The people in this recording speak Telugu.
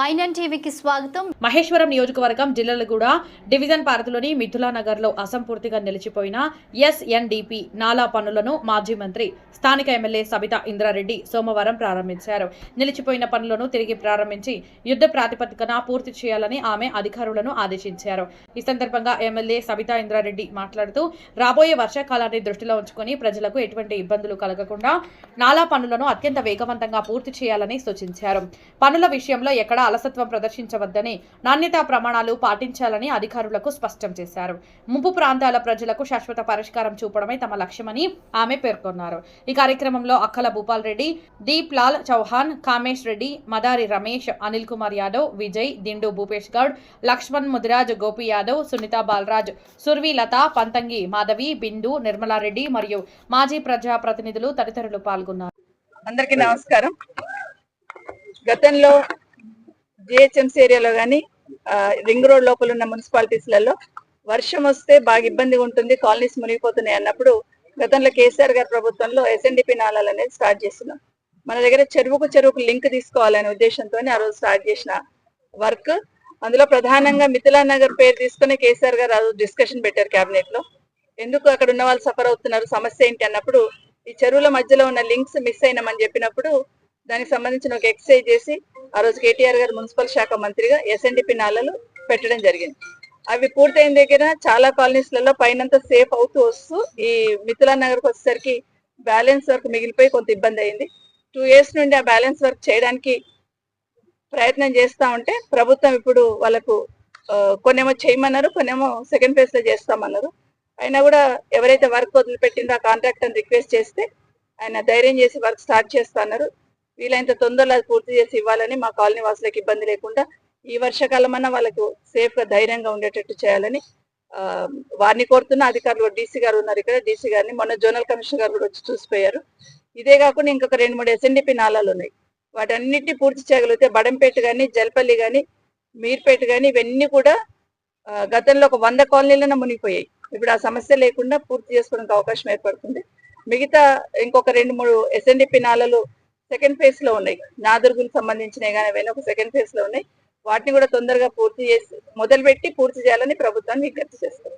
ఐఎన్ఎన్ టీవీకి స్వాగతం. మహేశ్వరం నియోజకవర్గం జిల్లలగూడ డివిజన్ పరిధిలోని మిథులానగర్లో అసంపూర్తిగా నిలిచిపోయిన ఎస్ఎన్డిపి నాలా పనులను మాజీ మంత్రి స్థానిక ఎమ్మెల్యే సబితా ఇంద్రారెడ్డి సోమవారం ప్రారంభించారు. నిలిచిపోయిన పనులను తిరిగి ప్రారంభించి యుద్ధ ప్రాతిపదికన పూర్తి చేయాలని ఆమె అధికారులను ఆదేశించారు. ఈ సందర్భంగా ఎమ్మెల్యే సబితా ఇంద్రారెడ్డి మాట్లాడుతూ రాబోయే వర్షాకాలాన్ని దృష్టిలో ఉంచుకొని ప్రజలకు ఎటువంటి ఇబ్బందులు కలగకుండా నాలా పనులను అత్యంత వేగవంతంగా పూర్తి చేయాలని సూచించారు. పనుల విషయంలో ఎక్కడ అలసత్వం ప్రదర్శించవద్దని, నాణ్యతా ప్రమాణాలు పాటించాలని అధికారులకు స్పష్టం చేశారు. ముంపు ప్రాంతాల ప్రజలకు శాశ్వత పరిష్కారం చూపడమే తమ లక్ష్యమని ఆమె పేర్కొన్నారు. ఈ కార్యక్రమంలో అక్కల భూపాల్ రెడ్డి, దీప్ లాల్ చౌహాన్, కామేష్ రెడ్డి, మదారి రమేష్, అనిల్ కుమార్ యాదవ్, విజయ్, దిండు భూపేష్ గౌడ్, లక్ష్మణ్ ముదిరాజ్, గోపి యాదవ్, సునీత బాలరాజ్, సుర్వి లత, పంతంగి మాధవి, బిందు, నిర్మలారెడ్డి మరియు మాజీ ప్రజా ప్రతినిధులు తదితరులు పాల్గొన్నారు. అందరికీ నమస్కారం. గతంలో జిహెచ్ఎంసీ ఏరియాలో కానీ రింగ్ రోడ్ లోపల ఉన్న మున్సిపాలిటీస్లలో వర్షం వస్తే బాగా ఇబ్బందిగా ఉంటుంది, కాలనీస్ మునిగిపోతున్నాయి అన్నప్పుడు గతంలో కేసీఆర్ గారి ప్రభుత్వంలో ఎస్ఎన్డిపి నాలాలు అనేది స్టార్ట్ చేస్తున్నాం. మన దగ్గర చెరువుకు లింక్ తీసుకోవాలనే ఉద్దేశంతో ఆ రోజు స్టార్ట్ చేసిన వర్క్. అందులో ప్రధానంగా మిథిలానగర్ పేరు తీసుకుని కేసీఆర్ గారు ఆ రోజు డిస్కషన్ పెట్టారు కేబినెట్ లో. ఎందుకు అక్కడ ఉన్న వాళ్ళు సఫర్ అవుతున్నారు, సమస్య ఏంటి అన్నప్పుడు ఈ చెరువుల మధ్యలో ఉన్న లింక్స్ మిస్ అయినామని చెప్పినప్పుడు దానికి సంబంధించిన ఒక ఎక్సర్సైజ్ చేసి ఆ రోజు కేటీఆర్ గారు మున్సిపల్ శాఖ మంత్రిగా ఎస్ఎన్డిపి నాలాలు పెట్టడం జరిగింది. అవి పూర్తయిన దగ్గర చాలా కాలనీస్లలో పైనంతా సేఫ్ అవుతూ వస్తూ ఈ మిథిలానగర్కి వచ్చేసరికి బ్యాలెన్స్ వర్క్ మిగిలిపోయి కొంత ఇబ్బంది అయింది. 2 years నుండి ఆ బ్యాలెన్స్ వర్క్ చేయడానికి ప్రయత్నం చేస్తా ఉంటే ప్రభుత్వం ఇప్పుడు వాళ్ళకు కొన్నేమో చేయమన్నారు, కొన్నేమో సెకండ్ ఫేజ్ లో చేస్తామన్నారు. అయినా కూడా ఎవరైతే వర్క్ వదిలిపెట్టిందో ఆ కాంట్రాక్టర్ రిక్వెస్ట్ చేస్తే ఆయన ధైర్యం చేసి వర్క్ స్టార్ట్ చేస్తా అన్నారు. వీలైనంత తొందరలో అది పూర్తి చేసి ఇవ్వాలని, మా కాలనీ వాసులకు ఇబ్బంది లేకుండా ఈ వర్షాకాలం అన్నా వాళ్ళకు సేఫ్ గా ధైర్యంగా ఉండేటట్టు చేయాలని వారిని కోరుతున్న అధికారులు. డీసీ గారు ఉన్నారు ఇక్కడ, డీసీ గారిని మొన్న జోనల్ కమిషనర్ గారు కూడా వచ్చి చూసిపోయారు. ఇదే కాకుండా ఇంకొక 2-3 ఎస్ఎన్డిపి నాలాలు ఉన్నాయి. వాటన్నిటిని పూర్తి చేయగలిగితే బడంపేట కానీ, జల్పల్లి కానీ, మీర్పేట కానీ ఇవన్నీ కూడా గతంలో ఒక 100 కాలనీలైనా మునిగిపోయాయి. ఇప్పుడు ఆ సమస్య లేకుండా పూర్తి చేసుకోవడానికి అవకాశం ఏర్పడుతుంది. మిగతా ఇంకొక 2-3 ఎస్ఎన్డిపి నాలాలు సెకండ్ ఫేజ్ లో ఉన్నాయి. నాదుర్గులకు సంబంధించినవి కానీ అవన్నీ ఒక సెకండ్ ఫేజ్ లో ఉన్నాయి. వాటిని కూడా తొందరగా పూర్తి చేసి మొదలుపెట్టి పూర్తి చేయాలని ప్రభుత్వాన్ని విజ్ఞప్తి చేస్తారు.